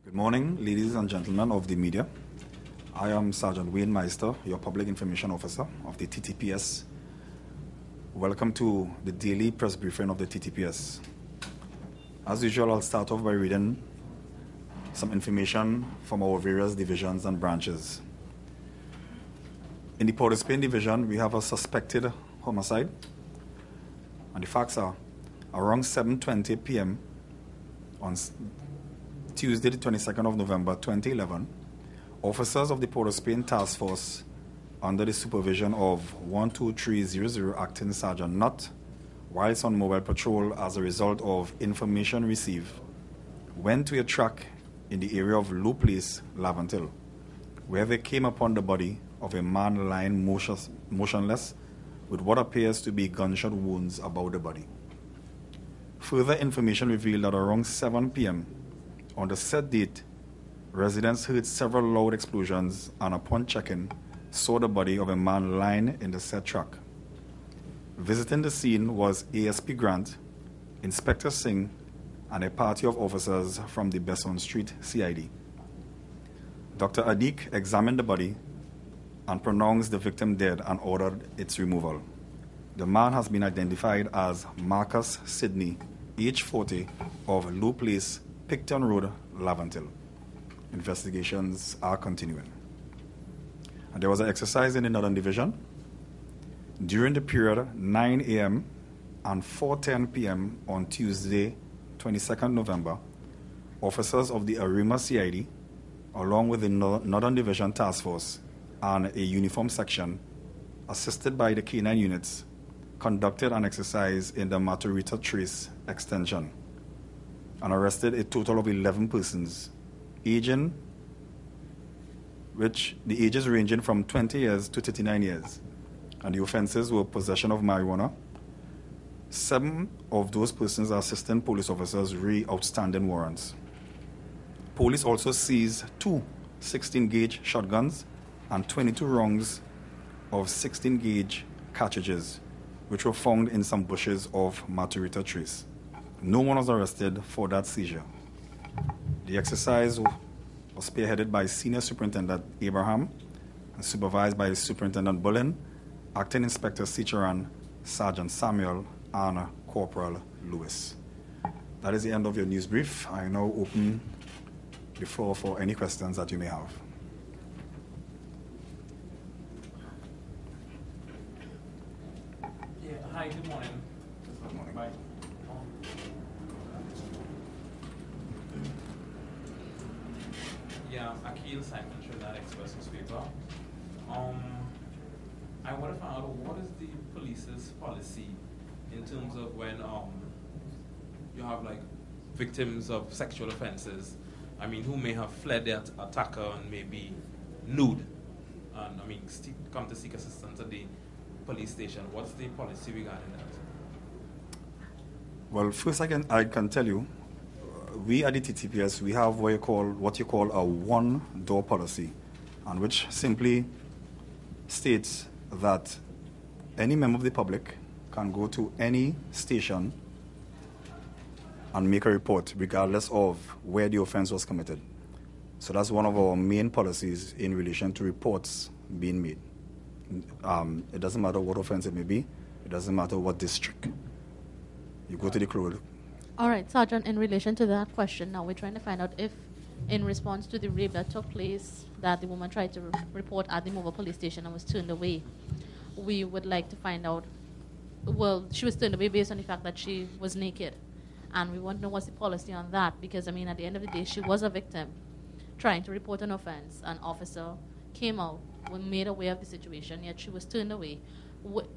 Good morning, ladies and gentlemen of the media. I am Sergeant Wayne Meister, your Public Information Officer of the TTPS. Welcome to the daily press briefing of the TTPS. As usual, I'll start off by reading some information from our various divisions and branches. In the Port of Spain division, we have a suspected homicide. And the facts are, around 7:20 p.m. on Tuesday, the 22nd of November 2011, officers of the Port of Spain Task Force, under the supervision of 12300 Acting Sergeant Nutt, whilst on mobile patrol as a result of information received, went to a track in the area of Loop Place, Laventille, where they came upon the body of a man lying motionless with what appears to be gunshot wounds about the body. Further information revealed that around 7 p.m. on the said date, residents heard several loud explosions and upon checking, saw the body of a man lying in the said truck. Visiting the scene was ASP Grant, Inspector Singh, and a party of officers from the Besson Street CID. Dr. Adik examined the body and pronounced the victim dead and ordered its removal. The man has been identified as Marcus Sidney, age 40, of Loop Place, Picton Road, Laventille. Investigations are continuing. And there was an exercise in the Northern Division. During the period 9 a.m. and 4:10 p.m. on Tuesday, 22nd November, officers of the Arima CID, along with the Northern Division Task Force and a uniform section, assisted by the K9 units, conducted an exercise in the Maturita Trace extension and arrested a total of 11 persons, the ages ranging from 20 years to 39 years. And the offenses were possession of marijuana. 7 of those persons are assistant police officers re outstanding warrants. Police also seized 2 16-gauge shotguns and 22 rounds of 16-gauge cartridges, which were found in some bushes of Maturita Trace. No one was arrested for that seizure. The exercise was spearheaded by Senior Superintendent Abraham and supervised by Superintendent Bullen, Acting Inspector Sicharan, Sergeant Samuel, and Corporal Lewis. That is the end of your news brief. I now open the floor for any questions that you may have. Hi, good morning. Good morning. Bye. Akil Simon, Trinidad Express newspaper. I want to find out what is the police's policy in terms of when you have like victims of sexual offenses. I mean, who may have fled their attacker and may be nude, and come to seek assistance at the police station. What's the policy regarding that? Well, first I can tell you, we at the TTPS, we have what you call a one-door policy, and which simply states that any member of the public can go to any station and make a report regardless of where the offense was committed. So that's one of our main policies in relation to reports being made. It doesn't matter what offense it may be. It doesn't matter what district. You go to the code. All right, Sergeant, in relation to that question, now we're trying to find out if, in response to the rape that took place, that the woman tried to report at the Mova police station and was turned away, we would like to find out, well, she was turned away based on the fact that she was naked. And we want to know what's the policy on that, because, at the end of the day, she was a victim trying to report an offense. An officer came out, was made aware of the situation, yet she was turned away.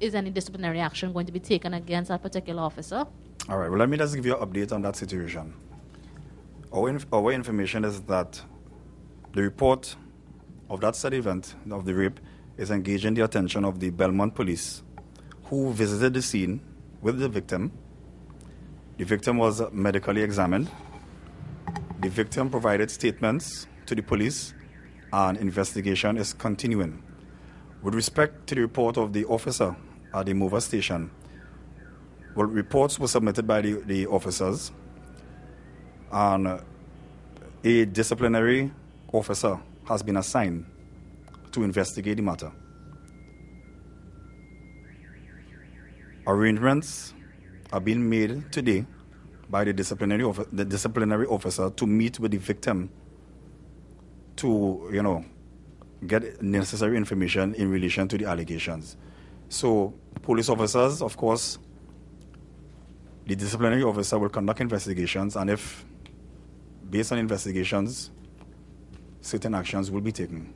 Is any disciplinary action going to be taken against that particular officer? All right, well, let me just give you an update on that situation. Our information is that the report of that said event, of the rape, is engaging the attention of the Belmont police, who visited the scene with the victim. The victim was medically examined. The victim provided statements to the police, and investigation is continuing. With respect to the report of the officer at the Mova station, well, reports were submitted by the officers, and A disciplinary officer has been assigned to investigate the matter. Arrangements are being made today by the disciplinary officer to meet with the victim to, get necessary information in relation to the allegations. So, police officers, of course, the disciplinary officer will conduct investigations, and if, based on investigations, certain actions will be taken.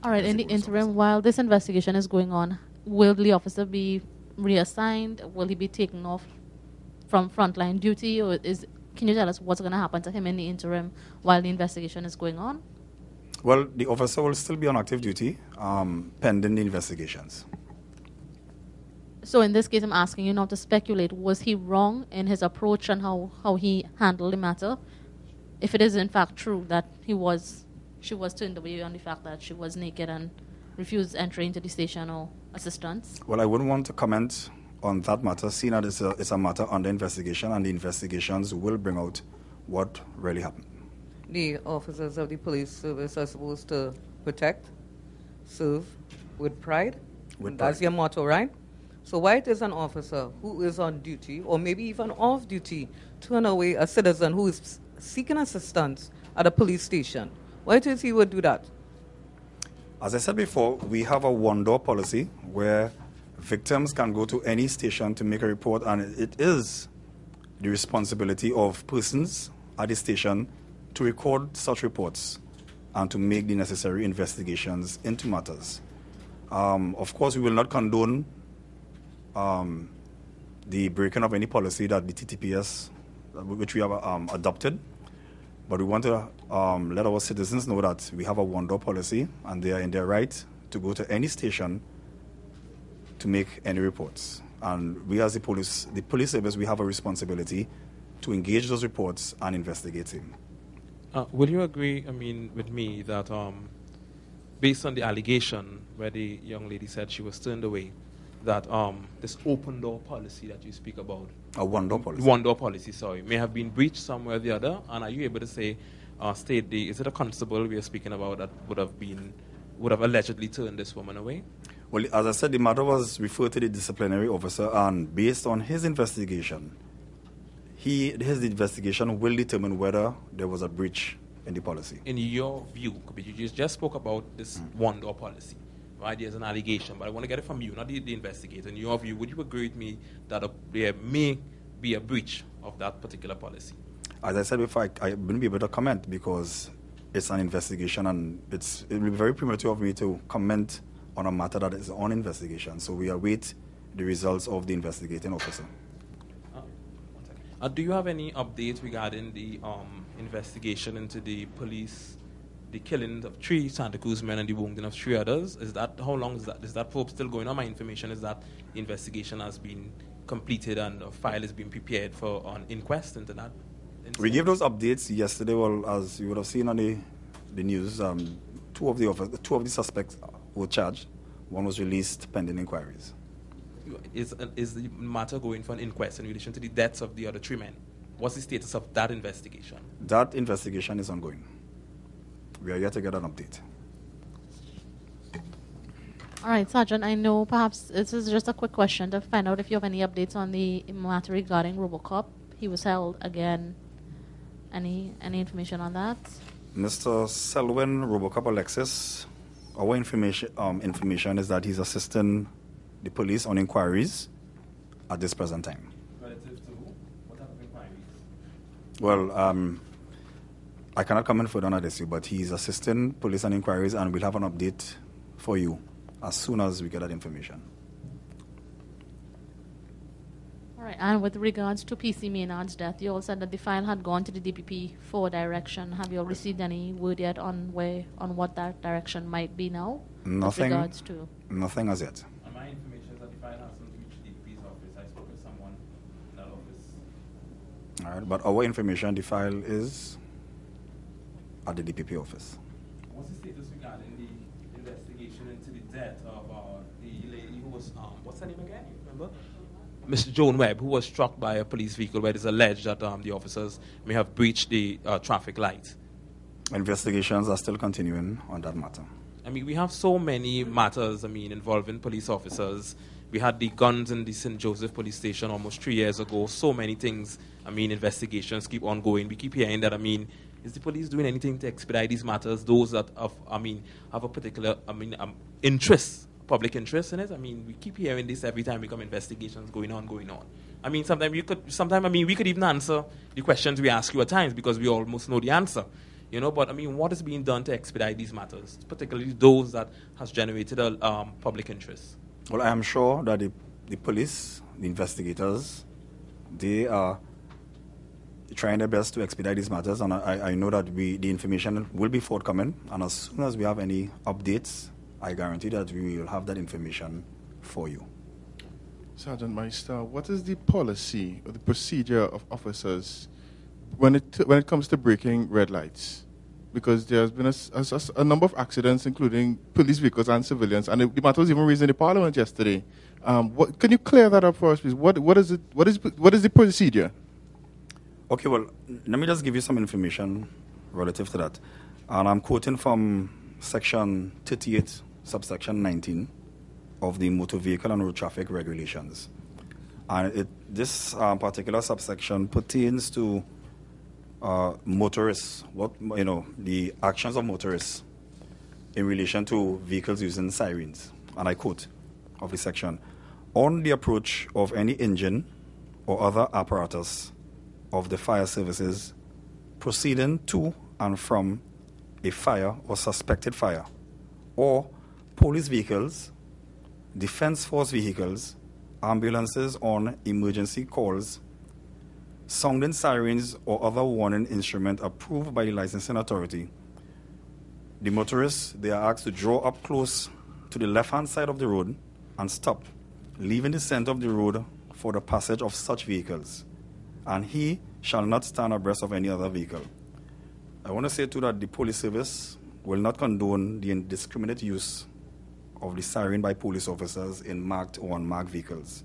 All right, in the interim, while this investigation is going on, will the officer be reassigned? Will he be taken off from frontline duty? Or can you tell us what's going to happen to him in the interim while the investigation is going on? Well, the officer will still be on active duty pending the investigations. So in this case, I'm asking you not to speculate. Was he wrong in his approach and how he handled the matter? If it is in fact true that she was turned away on the fact that she was naked and refused entry into the station or assistance? Well, I wouldn't want to comment on that matter, seeing that it's a matter under investigation, and the investigations will bring out what really happened. The officers of the police service are supposed to protect, serve with pride. That's your motto, right? So why does an officer who is on duty, or maybe even off duty, turn away a citizen who is seeking assistance at a police station? Why does he would do that? As I said before, we have a one-door policy where victims can go to any station to make a report, and it is the responsibility of persons at the station to record such reports and to make the necessary investigations into matters. Of course, we will not condone the breaking of any policy that the TTPS, which we have adopted, but we want to let our citizens know that we have a one-door policy, and they are in their right to go to any station to make any reports. And we as the police service, we have a responsibility to engage those reports and investigate them. Will you agree, with me that based on the allegation where the young lady said she was turned away, that this open door policy that you speak about, a one-door policy. One-door policy, sorry, may have been breached somewhere or the other, and are you able to say, is it a constable we are speaking about that would have allegedly turned this woman away? Well, as I said, the matter was referred to the disciplinary officer, and based on his investigation, his investigation will determine whether there was a breach in the policy. In your view, you just spoke about this one-door policy, right? There's an allegation, but I want to get it from you, not the investigator. In your view, would you agree with me that there may be a breach of that particular policy? As I said before, I wouldn't be able to comment because it's an investigation, and it will be very premature of me to comment on a matter that is on investigation. So we await the results of the investigating officer. Do you have any updates regarding the investigation into the killing of 3 Santa Cruz men and the wounding of 3 others? How long is that? Is that probe still going on? My information is that the investigation has been completed and a file is being prepared for an inquest into that incident. We gave those updates yesterday. Well, as you would have seen on the news, 2 of the suspects were charged. 1 was released pending inquiries. Is the matter going for an inquest in relation to the deaths of the other 3 men? What's the status of that investigation? That investigation is ongoing. We are yet to get an update. All right, Sergeant, I know perhaps this is just a quick question to find out if you have any updates on the matter regarding RoboCop. He was held again. Any information on that? Mr. Selwyn RoboCop Alexis, our information is that he's assisting the police on inquiries at this present time. Relative to who? What type of inquiries? Well, I cannot comment further on that issue, but he's assisting police on inquiries, and we'll have an update for you as soon as we get that information. All right, and with regards to PC Maynard's death, you all said that the file had gone to the DPP for direction. Have you all received any word yet on what that direction might be now? Nothing. With regards to Nothing as yet. My information is that the file hasn't reached DPP's office. I spoke with someone in that office. All right, but our information, the file is at the DPP office. What's the status regarding the investigation into the death of the lady who was, what's her name again? You remember? Mr. Joan Webb, who was struck by a police vehicle where it is alleged that the officers may have breached the traffic light. Investigations are still continuing on that matter. I mean, we have so many matters, involving police officers. We had the guns in the St. Joseph police station almost 3 years ago. So many things, investigations keep on going. We keep hearing that, is the police doing anything to expedite these matters? Those that have a particular, interest, public interest in it. We keep hearing this every time we come investigations going on. Sometimes we could even answer the questions we ask you at times because we almost know the answer. But what is being done to expedite these matters, particularly those that has generated a public interest? Well, I am sure that the police, the investigators, they are trying their best to expedite these matters, and I know that the information will be forthcoming, and as soon as we have any updates, I guarantee that we will have that information for you. Sergeant Meister, what is the policy or the procedure of officers when it comes to breaking red lights? Because there has been a number of accidents, including police vehicles and civilians, and the matter was even raised in the Parliament yesterday. Can you clear that up for us, please? What is the procedure? Okay, well, let me just give you some information relative to that. And I'm quoting from Section 38, subsection 19 of the Motor Vehicle and Road Traffic Regulations. And this particular subsection pertains to motorists, the actions of motorists in relation to vehicles using sirens. And I quote of the section: on the approach of any engine or other apparatus of the fire services proceeding to and from a fire or suspected fire, or police vehicles, defense force vehicles, ambulances on emergency calls, sounding sirens or other warning instrument approved by the licensing authority, the motorists, they are asked to draw up close to the left-hand side of the road and stop, leaving the center of the road for the passage of such vehicles, and he shall not stand abreast of any other vehicle. I want to say too that the police service will not condone the indiscriminate use of the siren by police officers in marked or unmarked vehicles.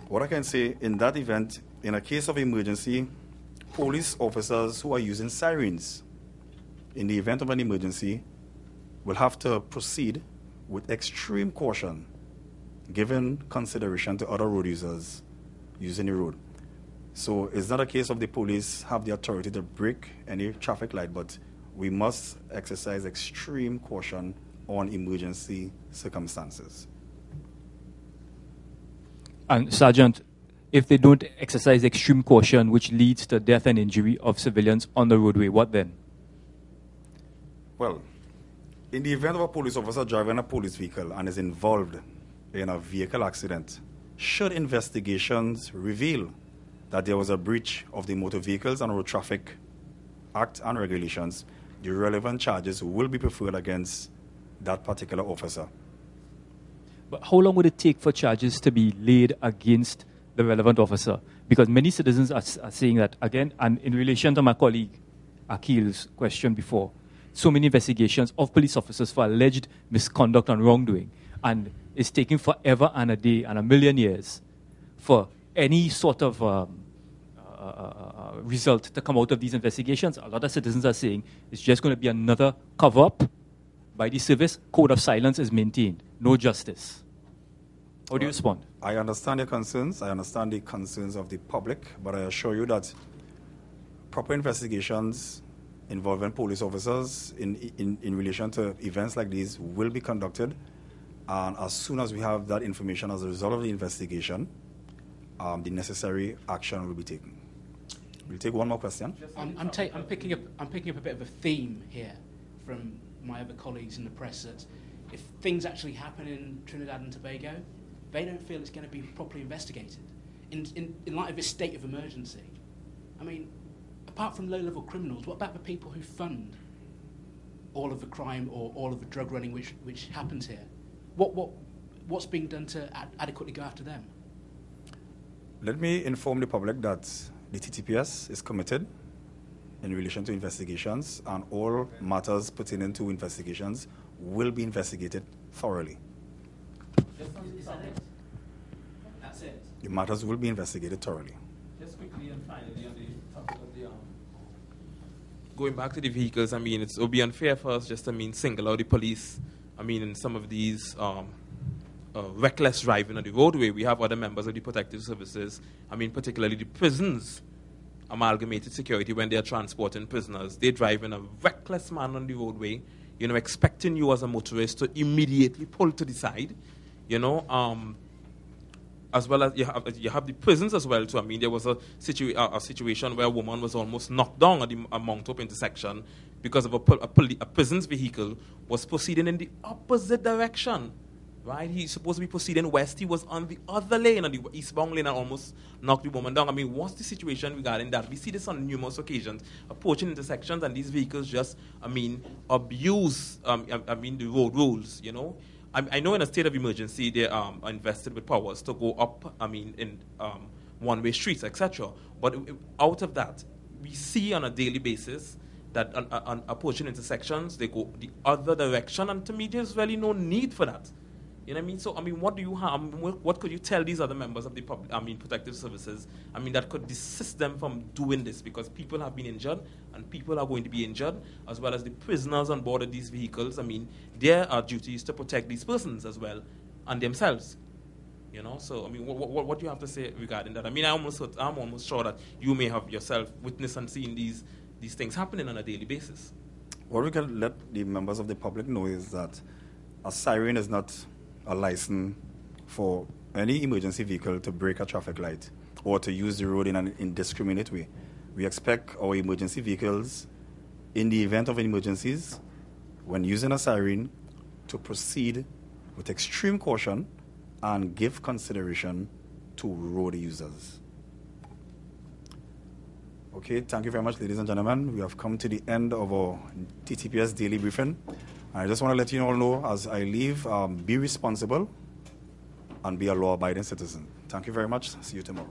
What I can say, in that event, in a case of emergency, police officers who are using sirens in the event of an emergency will have to proceed with extreme caution, given consideration to other road users using the road. So it's not a case of the police have the authority to break any traffic light, but we must exercise extreme caution on emergency circumstances. And Sergeant, if they don't exercise extreme caution, which leads to death and injury of civilians on the roadway, what then? Well, in the event of a police officer driving a police vehicle and is involved in a vehicle accident, should investigations reveal that there was a breach of the Motor Vehicles and Road Traffic Act and regulations, the relevant charges will be preferred against that particular officer. But how long would it take for charges to be laid against the relevant officer? Because many citizens are saying that, again, and in relation to my colleague Akil's question before, so many investigations of police officers for alleged misconduct and wrongdoing, and it's taking forever and a day and a million years for any sort of result to come out of these investigations. A lot of citizens are saying it's just going to be another cover-up by the service. Code of silence is maintained. No justice. How do you respond? I understand your concerns. I understand the concerns of the public, but I assure you that proper investigations involving police officers in relation to events like these will be conducted. And as soon as we have that information as a result of the investigation, the necessary action will be taken. We'll take one more question. I'm picking up a bit of a theme here from my other colleagues in the press, that if things actually happen in Trinidad and Tobago, they don't feel it's going to be properly investigated. In light of this state of emergency, apart from low-level criminals, what about the people who fund all of the crime or all of the drug running which happens here? What's being done to adequately go after them? Let me inform the public that the TTPS is committed in relation to investigations, and all matters pertaining to investigations will be investigated thoroughly. Is that it? That's it? The matters will be investigated thoroughly. Just quickly and finally on the topic of going back to the vehicles, I mean, it would be unfair for us just, single out the police. I mean, in some of these reckless driving on the roadway, we have other members of the protective services. I mean, particularly the prisons, amalgamated security, when they're transporting prisoners. They drive in a reckless manner on the roadway, expecting you as a motorist to immediately pull to the side, as well as you have the prisons as well too. I mean, there was a situation where a woman was almost knocked down at the Mount Hope intersection because of a prison's vehicle was proceeding in the opposite direction. Right? He's supposed to be proceeding west. He was on the other lane, on the eastbound lane, and almost knocked the woman down. I mean, what's the situation regarding that? We see this on numerous occasions, approaching intersections, and these vehicles just, abuse, the road rules, I know in a state of emergency, they are invested with powers to go up, in one-way streets, etc. But out of that, we see on a daily basis that on approaching intersections, they go the other direction, and to me, there's really no need for that. You know what I mean? So, what do you have? What could you tell these other members of the protective services? That could desist them from doing this, because people have been injured and people are going to be injured, as well as the prisoners on board of these vehicles. Their duty is to protect these persons as well and themselves. So, what do you have to say regarding that? I'm almost sure that you may have yourself witnessed and seen these things happening on a daily basis. What we can let the members of the public know is that a siren is not a license for any emergency vehicle to break a traffic light or to use the road in an indiscriminate way. We expect our emergency vehicles, in the event of emergencies, when using a siren, to proceed with extreme caution and give consideration to road users. Okay, thank you very much, ladies and gentlemen. We have come to the end of our TTPS daily briefing. I just want to let you all know, as I leave, be responsible and be a law-abiding citizen. Thank you very much. See you tomorrow.